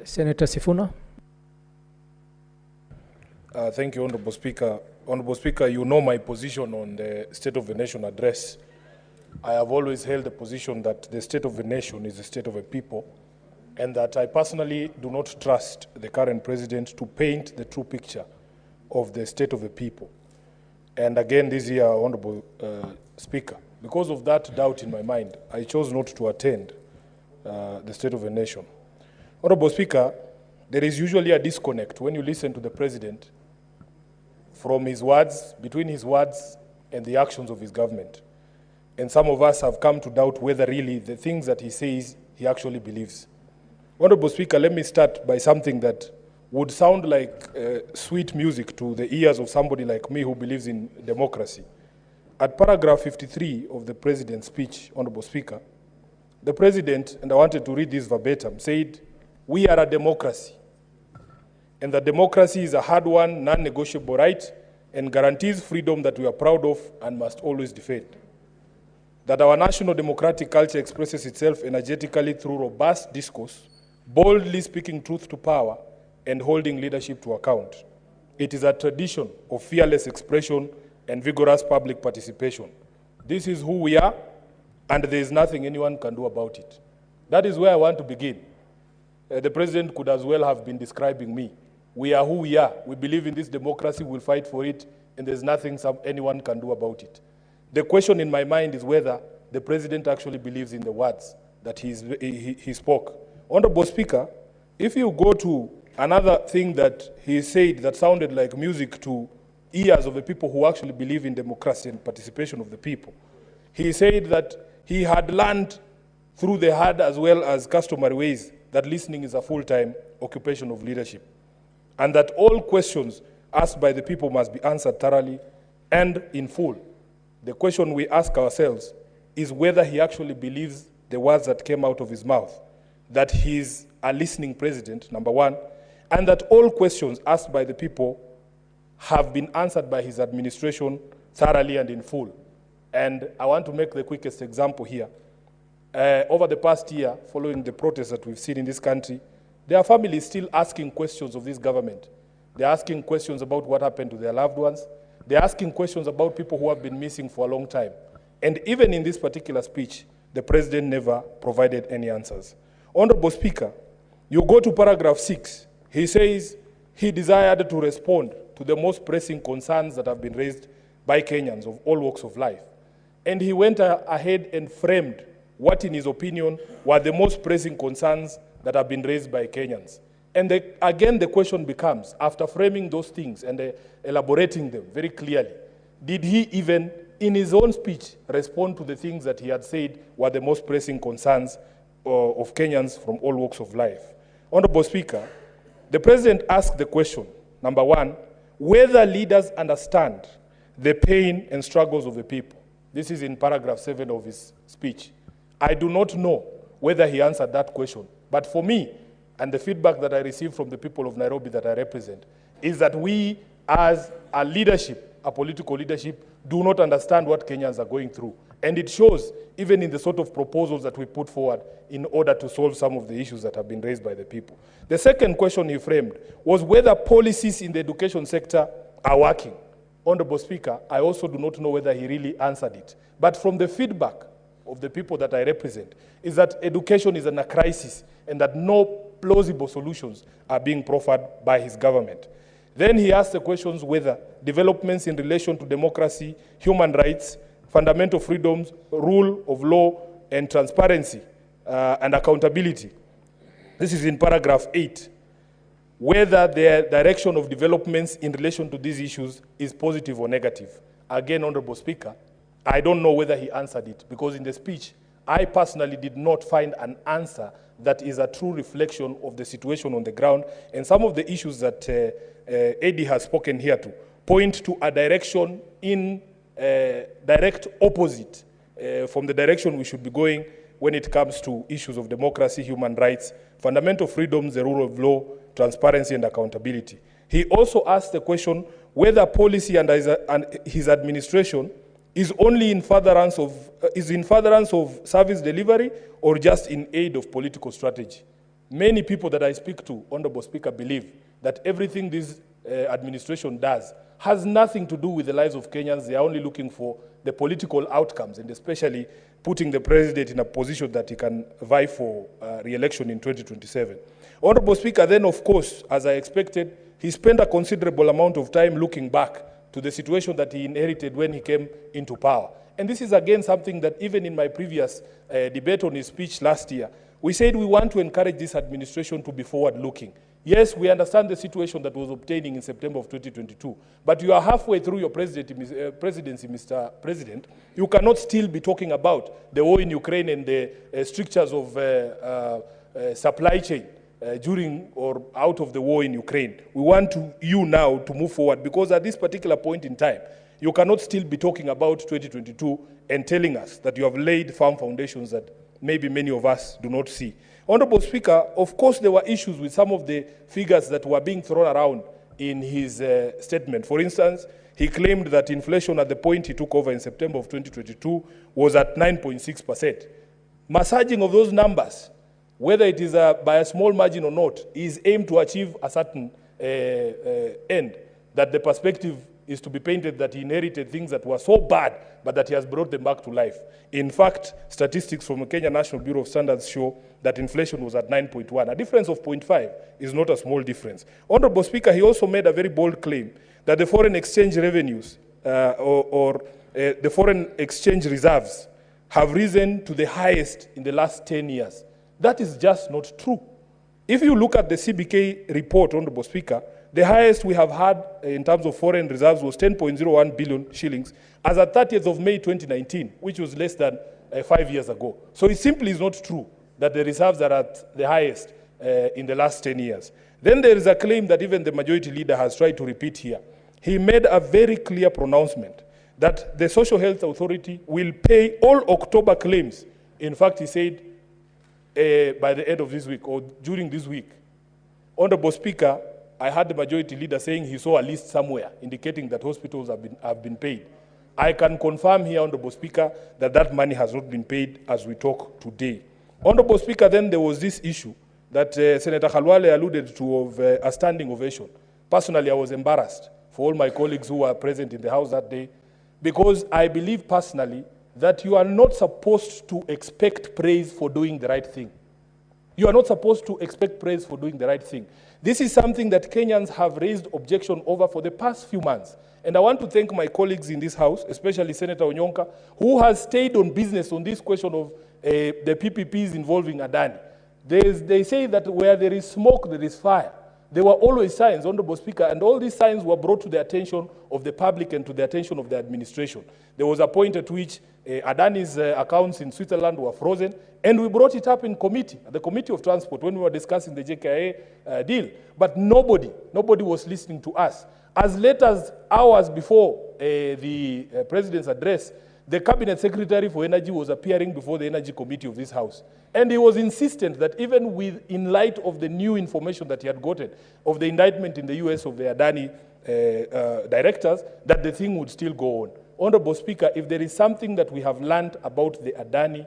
Senator Sifuna. Thank you, Honorable Speaker. Honorable Speaker, you know my position on the State of the Nation address. I have always held the position that the state of the nation is the state of a people, and that I personally do not trust the current president to paint the true picture of the state of the people. And again, this year, Honorable Speaker, because of that doubt in my mind, I chose not to attend the State of the Nation. Honorable Speaker, there is usually a disconnect when you listen to the president from his words, between his words and the actions of his government. And some of us have come to doubt whether really the things that he says, he actually believes. Honorable Speaker, let me start by something that would sound like sweet music to the ears of somebody like me who believes in democracy. At paragraph 53 of the president's speech, Honorable Speaker, the president, and I wanted to read this verbatim, said, "We are a democracy, and the democracy is a hard-won, non-negotiable right and guarantees freedom that we are proud of and must always defend. That our national democratic culture expresses itself energetically through robust discourse, boldly speaking truth to power, and holding leadership to account. It is a tradition of fearless expression and vigorous public participation. This is who we are, and there is nothing anyone can do about it." That is where I want to begin. The president could as well have been describing me. We are who we are. We believe in this democracy, we'll fight for it, and there's nothing anyone can do about it. The question in my mind is whether the president actually believes in the words that he spoke. Honorable Speaker, if you go to another thing that he said that sounded like music to ears of the people who actually believe in democracy and participation of the people, he said that he had learned through the hard as well as customary ways that listening is a full-time occupation of leadership, and that all questions asked by the people must be answered thoroughly and in full. The question we ask ourselves is whether he actually believes the words that came out of his mouth, that he's a listening president, number one, and that all questions asked by the people have been answered by his administration thoroughly and in full. And I want to make the quickest example here. Over the past year, following the protests that we've seen in this country, there are families still asking questions of this government. They're asking questions about what happened to their loved ones. They're asking questions about people who have been missing for a long time. And even in this particular speech, the president never provided any answers. Honorable Speaker, you go to paragraph 6. He says he desired to respond to the most pressing concerns that have been raised by Kenyans of all walks of life. And he went ahead and framed what, in his opinion, were the most pressing concerns that have been raised by Kenyans. And again, the question becomes, after framing those things and elaborating them very clearly, did he even, in his own speech, respond to the things that he had said were the most pressing concerns of Kenyans from all walks of life? Honorable Speaker, the president asked the question, number one, whether leaders understand the pain and struggles of the people. This is in paragraph 7 of his speech. I do not know whether he answered that question, but for me, and the feedback that I received from the people of Nairobi that I represent, is that we as a leadership, a political leadership, do not understand what Kenyans are going through. And it shows even in the sort of proposals that we put forward in order to solve some of the issues that have been raised by the people. The second question he framed was whether policies in the education sector are working. Honorable Speaker, I also do not know whether he really answered it. But from the feedback of the people that I represent, is that education is in a crisis and that no plausible solutions are being proffered by his government. Then he asked the questions whether developments in relation to democracy, human rights, fundamental freedoms, rule of law, and transparency and accountability. This is in paragraph 8. Whether the direction of developments in relation to these issues is positive or negative. Again, Honorable Speaker, I don't know whether he answered it, because in the speech, I personally did not find an answer that is a true reflection of the situation on the ground, and some of the issues that Eddie has spoken here to point to a direction in direct opposite from the direction we should be going when it comes to issues of democracy, human rights, fundamental freedoms, the rule of law, transparency and accountability. He also asked the question whether policy and his administration is only in furtherance of service delivery or just in aid of political strategy. Many people that I speak to, Honorable Speaker, believe that everything this administration does has nothing to do with the lives of Kenyans. They are only looking for the political outcomes, and especially putting the president in a position that he can vie for re-election in 2027. Honorable Speaker, then of course, as I expected, he spent a considerable amount of time looking back to the situation that he inherited when he came into power. And this is again something that even in my previous debate on his speech last year, we said we want to encourage this administration to be forward-looking. Yes, we understand the situation that was obtaining in September of 2022, but you are halfway through your presidency, Mr. President. You cannot still be talking about the war in Ukraine and the strictures of supply chain during or out of the war in Ukraine. We want you now to move forward, because at this particular point in time, you cannot still be talking about 2022 and telling us that you have laid firm foundations that maybe many of us do not see. Honorable Speaker, of course there were issues with some of the figures that were being thrown around in his statement. For instance, he claimed that inflation at the point he took over in September of 2022 was at 9.6%. Massaging of those numbers, whether it is by a small margin or not, is aimed to achieve a certain end, that the perspective is to be painted that he inherited things that were so bad, but that he has brought them back to life. In fact, statistics from the Kenya National Bureau of Standards show that inflation was at 9.1. A difference of 0.5 is not a small difference. Honorable Speaker, he also made a very bold claim that the foreign exchange revenues the foreign exchange reserves have risen to the highest in the last 10 years. That is just not true. If you look at the CBK report, Honorable Speaker, the highest we have had in terms of foreign reserves was 10.01 billion shillings as at 30th of May 2019, which was less than 5 years ago. So it simply is not true that the reserves are at the highest in the last 10 years. Then there is a claim that even the majority leader has tried to repeat here. He made a very clear pronouncement that the Social Health Authority will pay all October claims. In fact, he said by the end of this week or during this week. Honorable Speaker, I heard the majority leader saying he saw a list somewhere indicating that hospitals have been paid. I can confirm here, Honorable Speaker, that that money has not been paid as we talk today. Honorable Speaker, then there was this issue that Senator Khalwale alluded to of a standing ovation. Personally, I was embarrassed for all my colleagues who were present in the House that day, because I believe personally that you are not supposed to expect praise for doing the right thing. You are not supposed to expect praise for doing the right thing. This is something that Kenyans have raised objection over for the past few months. And I want to thank my colleagues in this House, especially Senator Onyonka, who has stayed on business on this question of the PPPs involving Adani. They say that where there is smoke, there is fire. There were always signs, Honorable Speaker, and all these signs were brought to the attention of the public and to the attention of the administration. There was a point at which Adani's accounts in Switzerland were frozen, and we brought it up in committee, the Committee of Transport, when we were discussing the JKIA deal. But nobody was listening to us. As late as hours before the President's address, the Cabinet Secretary for Energy was appearing before the Energy Committee of this House. And he was insistent that even in light of the new information that he had gotten of the indictment in the US of the Adani directors, that the thing would still go on. Honorable Speaker, if there is something that we have learned about the Adani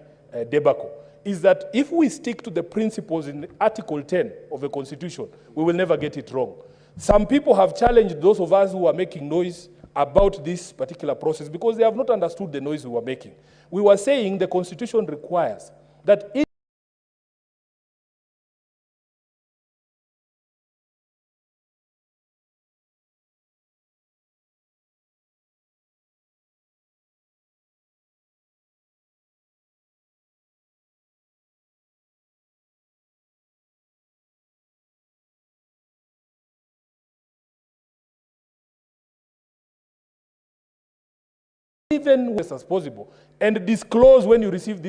debacle, is that if we stick to the principles in Article 10 of the Constitution, we will never get it wrong. Some people have challenged those of us who are making noise about this particular process because they have not understood the noise we were making. We were saying the Constitution requires that even as possible, and disclose when you receive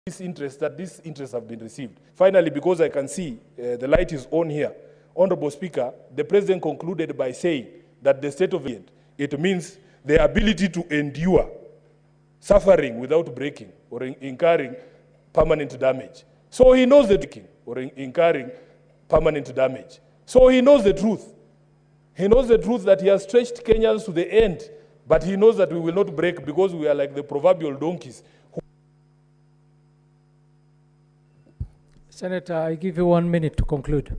this interest, that these interests have been received. Finally, because I can see the light is on here, Honorable Speaker, the President concluded by saying that the state of it means the ability to endure suffering without breaking or incurring permanent damage. So he knows the breaking or incurring permanent damage. So he knows the truth. He knows the truth that he has stretched Kenyans to the end, but he knows that we will not break because we are like the proverbial donkeys Senator, I give you 1 minute to conclude.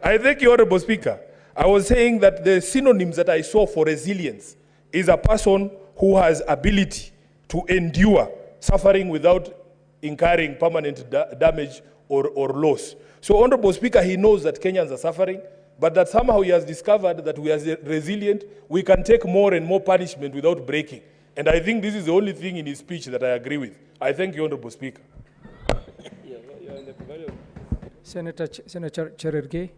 I thank you, Honorable Speaker. I was saying that the synonyms that I saw for resilience is a person who has ability to endure suffering without incurring permanent damage or loss. So, Honorable Speaker, he knows that Kenyans are suffering, but that somehow he has discovered that we are resilient, we can take more and more punishment without breaking. And I think this is the only thing in his speech that I agree with. I thank you, Honorable Speaker. Senator Cherargei.